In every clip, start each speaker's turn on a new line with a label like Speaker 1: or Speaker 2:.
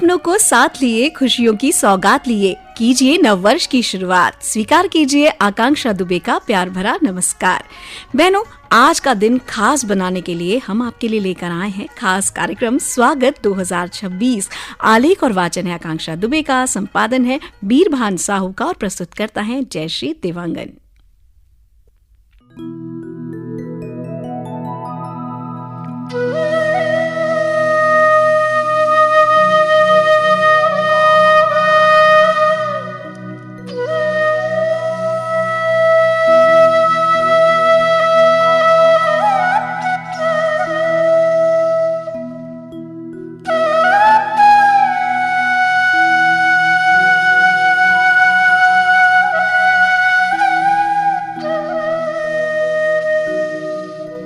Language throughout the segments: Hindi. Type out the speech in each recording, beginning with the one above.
Speaker 1: अपनों को साथ लिए, खुशियों की सौगात लिए, कीजिए नव वर्ष की शुरुआत। स्वीकार कीजिए आकांक्षा दुबे का प्यार भरा नमस्कार। बहनों, आज का दिन खास बनाने के लिए हम आपके लिए लेकर आए हैं खास कार्यक्रम स्वागत 2026। आलेख और वाचन है आकांक्षा दुबे का, संपादन है बीरभान साहू का और प्रस्तुत करता है जयश्री देवांगन।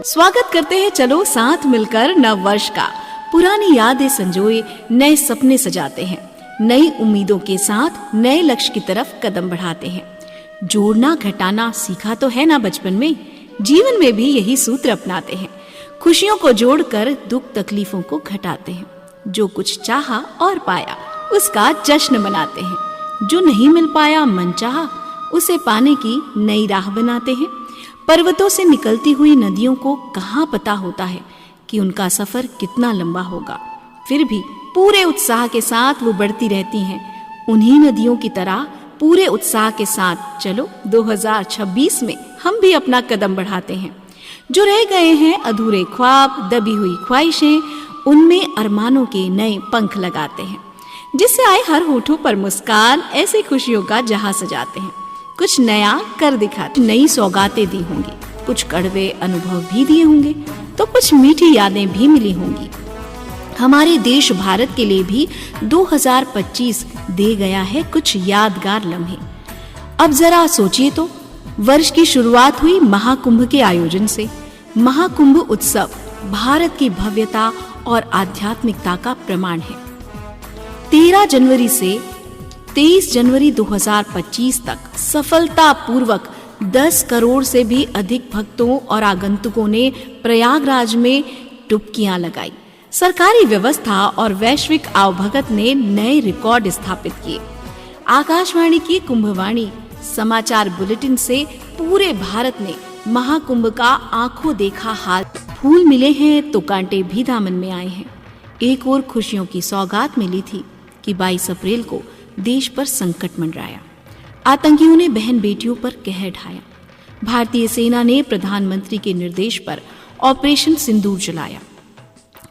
Speaker 1: स्वागत करते हैं चलो साथ मिलकर नव वर्ष का। पुरानी यादें संजोए नए सपने सजाते हैं, नई उम्मीदों के साथ नए लक्ष्य की तरफ कदम बढ़ाते हैं। जोड़ना घटाना सीखा तो है ना बचपन में, जीवन में भी यही सूत्र अपनाते हैं। खुशियों को जोड़कर दुख तकलीफों को घटाते हैं। जो कुछ चाहा और पाया उसका जश्न मनाते हैं। जो नहीं मिल पाया मन चाहा उसे पाने की नई राह बनाते हैं। पर्वतों से निकलती हुई नदियों को कहाँ पता होता है कि उनका सफर कितना लंबा होगा, फिर भी पूरे उत्साह के साथ वो बढ़ती रहती हैं। उन्हीं नदियों की तरह पूरे उत्साह के साथ चलो 2026 में हम भी अपना कदम बढ़ाते हैं। जो रह गए हैं अधूरे ख्वाब, दबी हुई ख्वाहिशें, उनमें अरमानों के नए पंख लगाते हैं। जिससे आए हर होठों पर मुस्कान, ऐसे खुशियों का जहां सजाते हैं। कुछ नया कर दिखाते, नई सौगातें दी होंगी, कुछ कड़वे अनुभव भी दिए होंगे, तो कुछ मीठी यादें भी मिली होंगी। हमारे देश भारत के लिए भी 2025 दे गया है कुछ यादगार लम्हे। अब जरा सोचिए तो, वर्ष की शुरुआत हुई महाकुंभ के आयोजन से। महाकुंभ उत्सव भारत की भव्यता और आध्यात्मिकता का प्रमाण है। 13 जनवरी से 23 जनवरी 2025 तक सफलतापूर्वक 10 करोड़ से भी अधिक भक्तों और आगंतुकों ने प्रयागराज में डुबकियां लगाई। सरकारी व्यवस्था और वैश्विक आवभगत ने नए रिकॉर्ड स्थापित किए। आकाशवाणी की कुंभवाणी समाचार बुलेटिन से पूरे भारत ने महाकुंभ का आंखों देखा हाल। फूल मिले हैं तो कांटे भी दामन में आए हैं। एक और खुशियों की सौगात मिली थी कि 22 अप्रैल को देश पर संकट मंडराया। आतंकियों ने बहन बेटियों पर कहर ढाया। भारतीय सेना ने प्रधानमंत्री के निर्देश पर ऑपरेशन सिंदूर चलाया।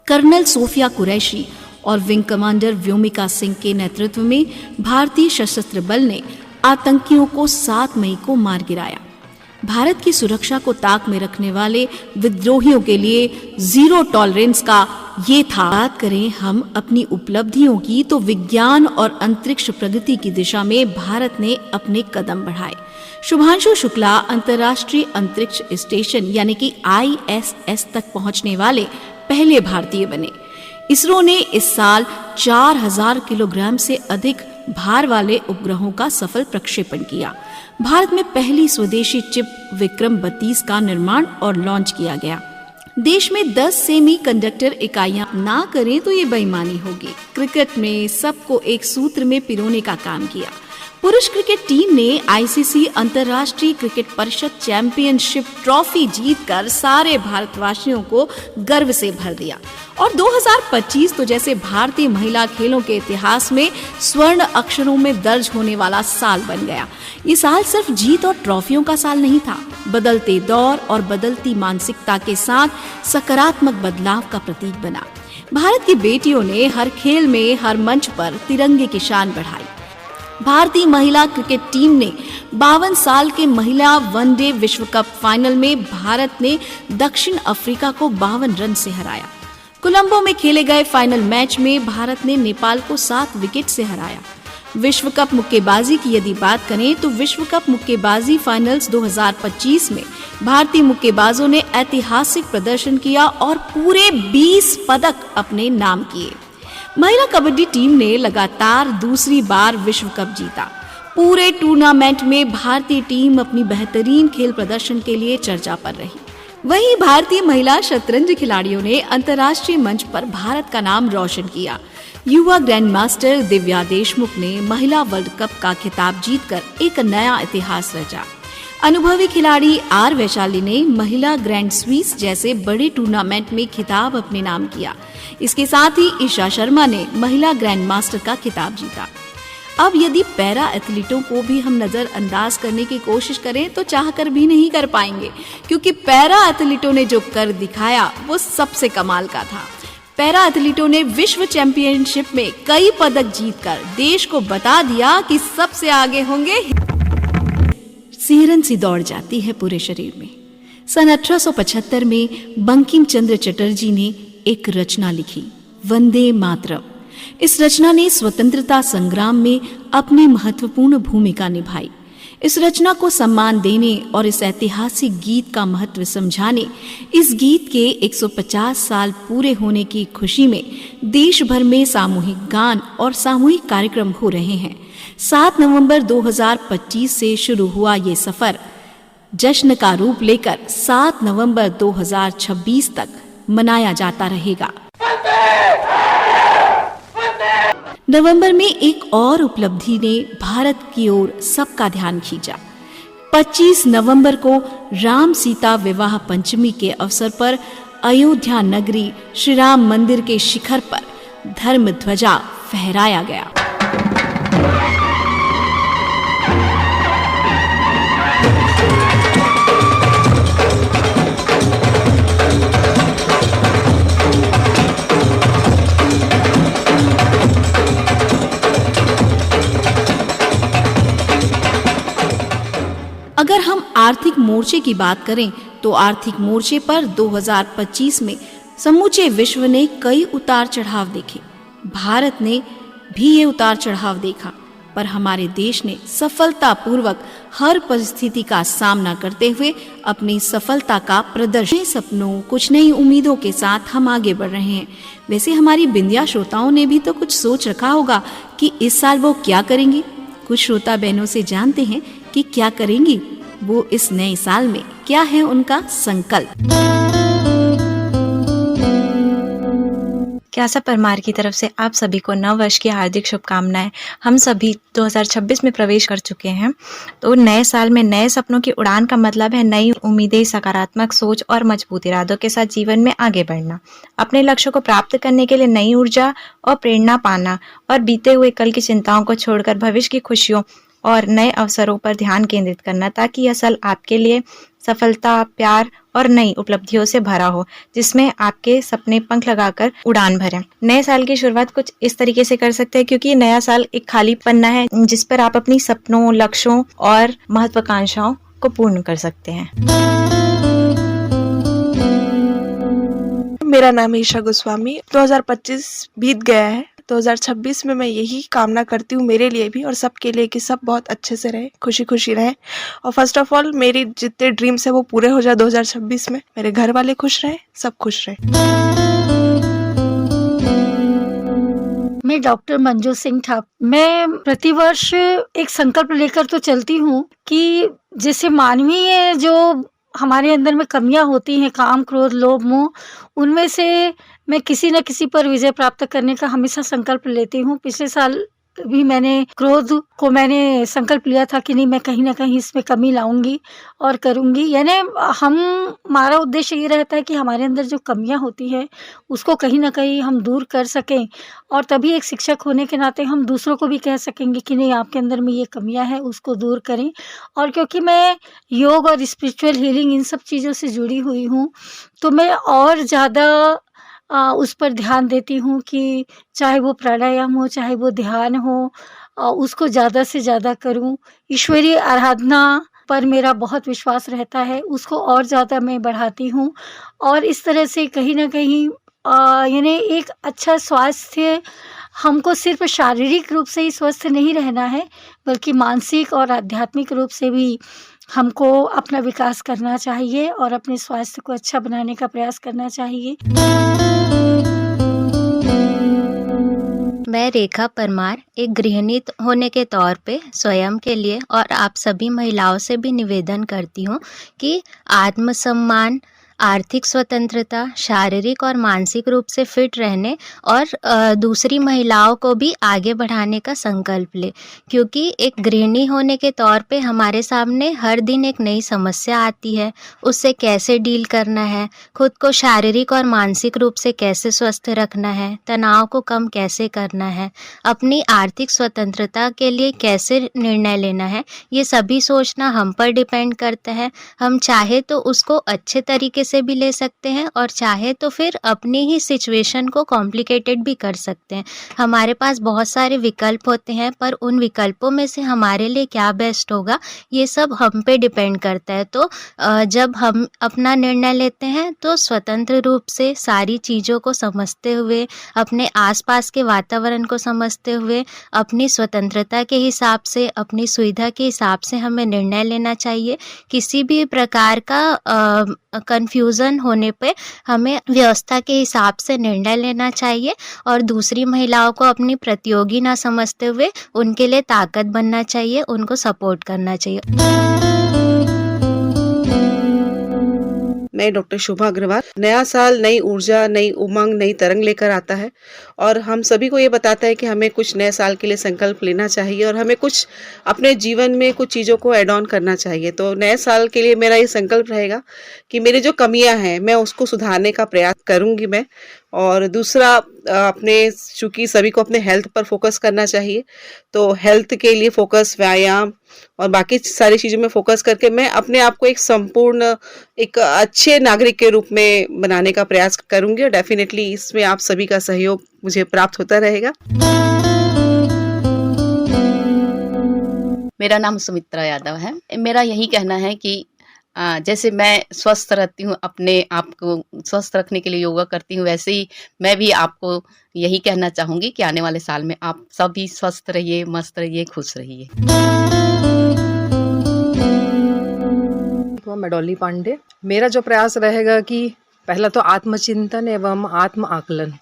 Speaker 1: कर्नल सोफिया कुरैशी और विंग कमांडर व्योमिका सिंह के नेतृत्व में भारतीय सशस्त्र बल ने आतंकियों को 7 मई को मार गिराया। भारत की सुरक्षा को ताक में रखने वाले विद्रोहियों के लिए जीरो टॉलरेंस का ये था। बात करें हम अपनी उपलब्धियों की तो विज्ञान और अंतरिक्ष प्रगति की दिशा में भारत ने अपने कदम बढ़ाए। शुभांशु शुक्ला अंतर्राष्ट्रीय अंतरिक्ष स्टेशन यानी कि ISS तक पहुंचने वाले पहले भारतीय बने। इसरो ने इस साल 4000 किलोग्राम से अधिक भार वाले उपग्रहों का सफल प्रक्षेपण किया। भारत में पहली स्वदेशी चिप विक्रम 32 का निर्माण और लॉन्च किया गया। देश में 10 सेमी कंडक्टर इकाइयां ना करें तो ये बेईमानी होगी। क्रिकेट में सबको एक सूत्र में पिरोने का काम किया। पुरुष क्रिकेट टीम ने ICC अंतर्राष्ट्रीय क्रिकेट परिषद चैंपियनशिप ट्रॉफी जीतकर सारे भारतवासियों को गर्व से भर दिया। और 2025 तो जैसे भारतीय महिला खेलों के इतिहास में स्वर्ण अक्षरों में दर्ज होने वाला साल बन गया। ये साल सिर्फ जीत और ट्रॉफियों का साल नहीं था, बदलते दौर और बदलती मानसिकता के साथ सकारात्मक बदलाव का प्रतीक बना। भारत की बेटियों ने हर खेल में, हर मंच पर तिरंगे की शान बढ़ाई। भारतीय महिला क्रिकेट टीम ने 52 साल के महिला वनडे विश्व कप फाइनल में भारत ने दक्षिण अफ्रीका को 52 रन से हराया। कोलंबो में खेले गए फाइनल मैच में भारत ने नेपाल को 7 विकेट से हराया। विश्व कप मुक्केबाजी की यदि बात करें तो विश्व कप मुक्केबाजी फाइनल्स 2025 में भारतीय मुक्केबाजों ने ऐतिहासिक प्रदर्शन किया और पूरे 20 पदक अपने नाम किए। महिला कबड्डी टीम ने लगातार दूसरी बार विश्व कप जीता। पूरे टूर्नामेंट में भारतीय टीम अपनी बेहतरीन खेल प्रदर्शन के लिए चर्चा पर रही। वहीं भारतीय महिला शतरंज खिलाड़ियों ने अंतर्राष्ट्रीय मंच पर भारत का नाम रोशन किया। युवा ग्रैंड मास्टर दिव्या देशमुख ने महिला वर्ल्ड कप का खिताब जीतकर एक नया इतिहास रचा। अनुभवी खिलाड़ी आर वैशाली ने महिला ग्रैंड स्वीस जैसे बड़े टूर्नामेंट में खिताब अपने नाम किया। इसके साथ ही ईशा शर्मा ने महिला ग्रैंड मास्टर का खिताब जीता। अब यदि पैरा एथलीटों को भी हम नजरअंदाज करने की कोशिश करें तो चाहकर भी नहीं कर पाएंगे, क्योंकि पैरा एथलीटों ने जो कर दिखाया वो सबसे कमाल का था। पैरा एथलीटों ने विश्व चैंपियनशिप में कई पदक जीतकर देश को बता दिया कि सबसे आगे होंगे। सिहरन सी दौड़ जाती है पूरे शरीर में। सन 1875 में बंकिम चंद्र चटर्जी ने एक रचना लिखी, वंदे मातरम। इस रचना ने स्वतंत्रता संग्राम में अपनी महत्वपूर्ण भूमिका निभाई। इस रचना को सम्मान देने और इस ऐतिहासिक गीत का महत्व समझाने, इस गीत के 150 साल पूरे होने की खुशी में देश भर में सामूहिक गान और सामूहिक कार्यक्रम हो रहे हैं। 7 नवंबर 2025 से शुरू हुआ ये सफर जश्न का रूप लेकर 7 नवंबर 2026 तक मनाया जाता रहेगा। नवंबर में एक और उपलब्धि ने भारत की ओर सबका ध्यान खींचा। 25 नवंबर को राम सीता विवाह पंचमी के अवसर पर अयोध्या नगरी श्री राम मंदिर के शिखर पर धर्म ध्वजा फहराया गया। अगर हम आर्थिक मोर्चे की बात करें तो आर्थिक मोर्चे पर 2025 में समूचे विश्व ने कई उतार चढ़ाव देखे। भारत ने भी ये उतार चढ़ाव देखा, पर हमारे देश ने सफलतापूर्वक हर परिस्थिति का सामना करते हुए अपनी सफलता का प्रदर्शन। नए सपनों, कुछ नई उम्मीदों के साथ हम आगे बढ़ रहे हैं। वैसे हमारी बिंदिया श्रोताओं ने भी तो कुछ सोच रखा होगा कि इस साल वो क्या करेंगी। कुछ श्रोता बहनों से जानते हैं कि क्या करेंगी वो इस नए साल में, क्या है उनका संकल्प।
Speaker 2: क्यासा परमार की तरफ से आप सभी को नव वर्ष की हार्दिक शुभकामनाएं। हम सभी 2026 में प्रवेश कर चुके हैं, तो नए साल में नए सपनों की उड़ान का मतलब है नई उम्मीदें, सकारात्मक सोच और मजबूत इरादों के साथ जीवन में आगे बढ़ना, अपने लक्ष्यों को प्राप्त करने के लिए नई ऊर्जा और प्रेरणा पाना और बीते हुए कल की चिंताओं को छोड़कर भविष्य की खुशियों और नए अवसरों पर ध्यान केंद्रित करना, ताकि यह साल आपके लिए सफलता, प्यार और नई उपलब्धियों से भरा हो, जिसमें आपके सपने पंख लगाकर उड़ान भरें। नए साल की शुरुआत कुछ इस तरीके से कर सकते हैं, क्योंकि नया साल एक खाली पन्ना है जिस पर आप अपनी सपनों, लक्ष्यों और महत्वाकांक्षाओं को पूर्ण कर सकते हैं।
Speaker 3: मेरा नाम है ईशा गोस्वामी। 2025 बीत गया है। 2026 में मैं यही कामना करती हूँ मेरे लिए भी और सबके लिए कि सब बहुत अच्छे से रहे, खुशी खुशी रहे। और फर्स्ट ऑफ ऑल मेरी जितने ड्रीम्स है वो पूरे हो जाए 2026 में। मेरे घर वाले खुश रहे, सब खुश रहे।
Speaker 4: मैं डॉक्टर मंजू सिंह ठाकुर। मैं प्रतिवर्ष एक संकल्प लेकर तो चलती हूँ कि जैसे मानवीय जो हमारे अंदर में कमियां होती हैं, काम, क्रोध, लोभ, मोह, उनमें से मैं किसी न किसी पर विजय प्राप्त करने का हमेशा संकल्प लेती हूँ। पिछले साल भी मैंने क्रोध को मैंने संकल्प लिया था कि नहीं, मैं कहीं ना कहीं इसमें कमी लाऊंगी और करूंगी। यानी हमारा उद्देश्य ये रहता है कि हमारे अंदर जो कमियां होती है उसको कहीं ना कहीं हम दूर कर सकें, और तभी एक शिक्षक होने के नाते हम दूसरों को भी कह सकेंगे कि नहीं, आपके अंदर में ये कमियां है, उसको दूर करें। और क्योंकि मैं योग और स्पिरिचुअल हीलिंग इन सब चीज़ों से जुड़ी हुई हूँ, तो मैं और ज़्यादा उस पर ध्यान देती हूँ कि चाहे वो प्राणायाम हो, चाहे वो ध्यान हो, उसको ज़्यादा से ज़्यादा करूँ। ईश्वरीय आराधना पर मेरा बहुत विश्वास रहता है, उसको और ज़्यादा मैं बढ़ाती हूँ। और इस तरह से कहीं ना कहीं यानी एक अच्छा स्वास्थ्य, हमको सिर्फ शारीरिक रूप से ही स्वस्थ नहीं रहना है, बल्कि मानसिक और आध्यात्मिक रूप से भी हमको अपना विकास करना चाहिए और अपने स्वास्थ्य को अच्छा बनाने का प्रयास करना चाहिए।
Speaker 5: मैं रेखा परमार एक गृहिणी होने के तौर पे स्वयं के लिए और आप सभी महिलाओं से भी निवेदन करती हूँ कि आत्मसम्मान, आर्थिक स्वतंत्रता, शारीरिक और मानसिक रूप से फिट रहने और दूसरी महिलाओं को भी आगे बढ़ाने का संकल्प ले, क्योंकि एक गृहिणी होने के तौर पे हमारे सामने हर दिन एक नई समस्या आती है। उससे कैसे डील करना है, खुद को शारीरिक और मानसिक रूप से कैसे स्वस्थ रखना है, तनाव को कम कैसे करना है, अपनी आर्थिक स्वतंत्रता के लिए कैसे निर्णय लेना है, ये सभी सोचना हम पर डिपेंड करता है। हम चाहे तो उसको अच्छे तरीके से भी ले सकते हैं और चाहे तो फिर अपनी ही सिचुएशन को कॉम्प्लिकेटेड भी कर सकते हैं। हमारे पास बहुत सारे विकल्प होते हैं, पर उन विकल्पों में से हमारे लिए क्या बेस्ट होगा ये सब हम पे डिपेंड करता है। तो जब हम अपना निर्णय लेते हैं तो स्वतंत्र रूप से सारी चीज़ों को समझते हुए, अपने आसपास के वातावरण को समझते हुए, अपनी स्वतंत्रता के हिसाब से, अपनी सुविधा के हिसाब से हमें निर्णय लेना चाहिए। किसी भी प्रकार का कंफ्यूजन होने पे हमें व्यवस्था के हिसाब से निर्णय लेना चाहिए और दूसरी महिलाओं को अपनी प्रतियोगी ना समझते हुए उनके लिए ताकत बनना चाहिए, उनको सपोर्ट करना चाहिए।
Speaker 6: मैं डॉक्टर शोभा अग्रवाल। नया साल नई ऊर्जा, नई उमंग, नई तरंग लेकर आता है और हम सभी को ये बताता है कि हमें कुछ नए साल के लिए संकल्प लेना चाहिए और हमें कुछ अपने जीवन में कुछ चीज़ों को ऐड ऑन करना चाहिए। तो नए साल के लिए मेरा ये संकल्प रहेगा कि मेरी जो कमियां हैं मैं उसको सुधारने का प्रयास करूंगी मैं। और दूसरा, अपने चूँकि सभी को अपने हेल्थ पर फोकस करना चाहिए, तो हेल्थ के लिए फोकस, व्यायाम और बाकी सारी चीज़ों में फोकस करके मैं अपने आप को एक संपूर्ण, एक अच्छे नागरिक के रूप में बनाने का प्रयास करूंगी और डेफिनेटली इसमें आप सभी का सहयोग मुझे प्राप्त होता रहेगा।
Speaker 7: मेरा नाम सुमित्रा यादव है। मेरा यही कहना है कि जैसे मैं स्वस्थ रहती हूँ, अपने आप को स्वस्थ रखने के लिए योगा करती हूँ, वैसे ही मैं भी आपको यही कहना चाहूँगी कि आने वाले साल में आप सभी स्वस्थ रहिए, मस्त रहिए, खुश रहिए।
Speaker 8: मैं डॉली पांडे। मेरा जो प्रयास रहेगा कि पहला तो आत्मचिंतन एवं आत्म आकलन,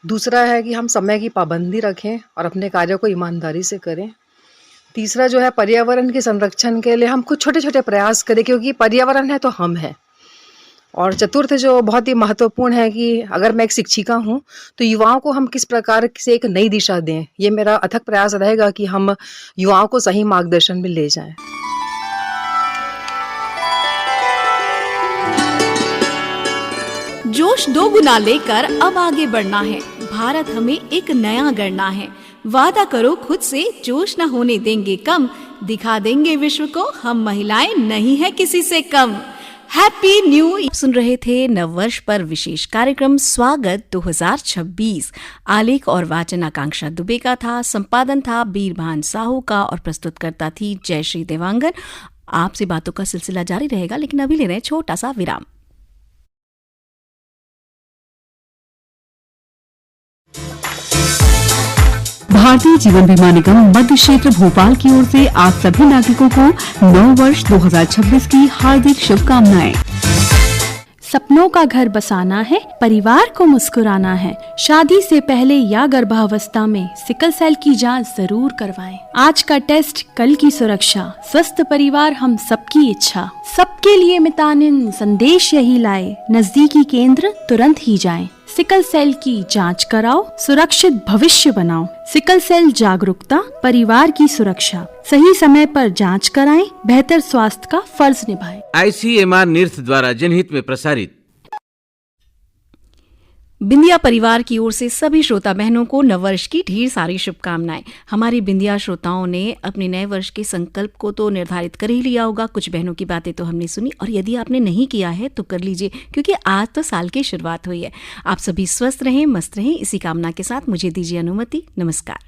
Speaker 8: दूसरा है कि हम समय की पाबंदी रखें और अपने कार्यों को ईमानदारी से करें, तीसरा जो है पर्यावरण के संरक्षण के लिए हम कुछ छोटे छोटे प्रयास करें, क्योंकि पर्यावरण है तो हम हैं। और चतुर्थ जो बहुत ही महत्वपूर्ण है कि अगर मैं एक शिक्षिका हूँ तो युवाओं को हम किस प्रकार से एक नई दिशा दें, ये मेरा अथक प्रयास रहेगा कि हम युवाओं को सही मार्गदर्शन में ले जाएं।
Speaker 1: जोश 2 गुना लेकर अब आगे बढ़ना है। भारत हमें एक नया गढ़ना है। वादा करो खुद से, जोश न होने देंगे कम। दिखा देंगे विश्व को हम महिलाएं नहीं है किसी से कम। Happy new. सुन रहे थे नववर्ष पर विशेष कार्यक्रम स्वागत 2026। आलेख और वाचन आकांक्षा दुबे का था, संपादन था बीरभान साहू का और प्रस्तुतकर्ता थी जयश्री देवांगन। आपसे बातों का सिलसिला जारी रहेगा, लेकिन अभी ले रहे हैं छोटा सा विराम।
Speaker 9: भारतीय जीवन बीमा निगम मध्य क्षेत्र भोपाल की ओर से आप सभी नागरिकों को नव वर्ष 2026 की हार्दिक शुभकामनाएं।
Speaker 10: सपनों का घर बसाना है, परिवार को मुस्कुराना है। शादी से पहले या गर्भावस्था में सिकल सेल की जांच जरूर करवाएं। आज का टेस्ट कल की सुरक्षा, स्वस्थ परिवार हम सबकी इच्छा। सबके लिए मितानिन संदेश यही लाए, नजदीकी केंद्र तुरंत ही जाएं। सिकल सेल की जांच कराओ, सुरक्षित भविष्य बनाओ। सिकल सेल जागरूकता, परिवार की सुरक्षा। सही समय पर जांच कराएं, बेहतर स्वास्थ्य का फर्ज निभाएं।
Speaker 11: ICMR निर्थ द्वारा जनहित में प्रसारित।
Speaker 1: बिंदिया परिवार की ओर से सभी श्रोता बहनों को नववर्ष की ढेर सारी शुभकामनाएं। हमारी बिंदिया श्रोताओं ने अपने नए वर्ष के संकल्प को तो निर्धारित कर ही लिया होगा। कुछ बहनों की बातें तो हमने सुनी, और यदि आपने नहीं किया है तो कर लीजिए, क्योंकि आज तो साल की शुरुआत हुई है। आप सभी स्वस्थ रहें, मस्त रहें, इसी कामना के साथ मुझे दीजिए अनुमति। नमस्कार।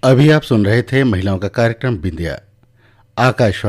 Speaker 12: अभी आप सुन रहे थे महिलाओं का कार्यक्रम बिंदिया। आकाशवाणी